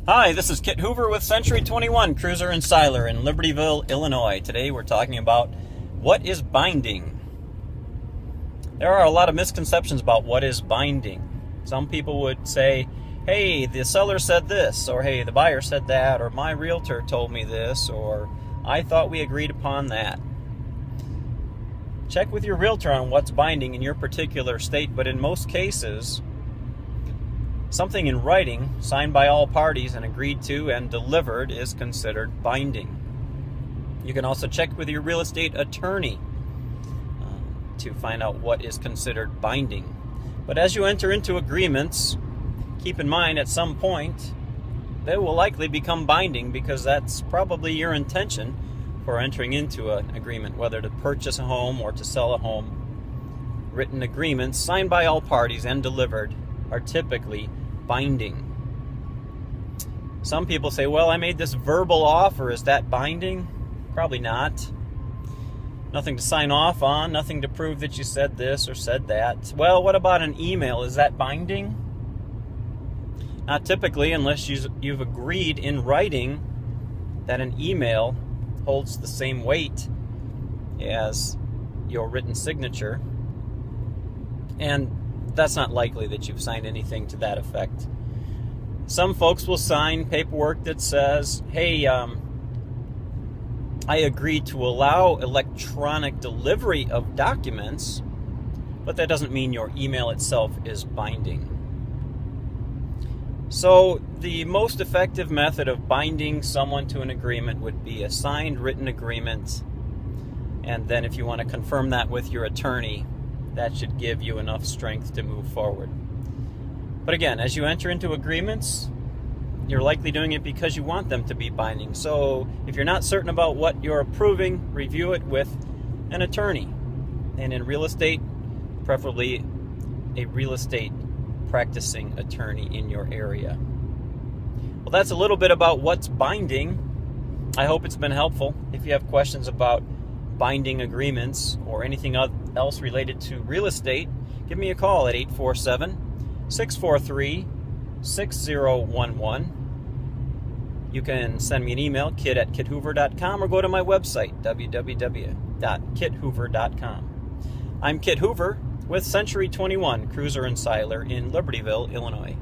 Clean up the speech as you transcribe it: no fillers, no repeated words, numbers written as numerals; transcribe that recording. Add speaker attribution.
Speaker 1: Hi, this is Kit Hoover with Century 21 Kreuser and Seiler in Libertyville, Illinois. Today we're talking about what is binding. There are a lot of misconceptions about what is binding. Some people would say, hey, the seller said this, or hey, the buyer said that, or my realtor told me this, or I thought we agreed upon that. Check with your realtor on what's binding in your particular state, but in most cases, something in writing, signed by all parties and agreed to and delivered, is considered binding. You can also check with your real estate attorney to find out what is considered binding. But as you enter into agreements, keep in mind at some point they will likely become binding, because that's probably your intention for entering into an agreement, whether to purchase a home or to sell a home. Written agreements signed by all parties and delivered are typically binding. Some people say, well, I made this verbal offer. Is that binding? Probably not. Nothing to sign off on, nothing to prove that you said this or said that. Well, what about an email? Is that binding? Not typically, unless you've agreed in writing that an email holds the same weight as your written signature. And that's not likely that you've signed anything to that effect. Some folks will sign paperwork that says, hey, I agreed to allow electronic delivery of documents, but that doesn't mean your email itself is binding. So the most effective method of binding someone to an agreement would be a signed written agreement, and then if you want to confirm that with your attorney, that should give you enough strength to move forward. But again, as you enter into agreements, you're likely doing it because you want them to be binding. So if you're not certain about what you're approving, review it with an attorney. And in real estate, preferably a real estate practicing attorney in your area. Well, that's a little bit about what's binding. I hope it's been helpful. If you have questions about binding agreements or anything else related to real estate, give me a call at 847-643-6011. You can send me an email, kit@kithoover.com, or go to my website, www.kithoover.com. I'm Kit Hoover with Century 21 Kreuser and Seiler in Libertyville, Illinois.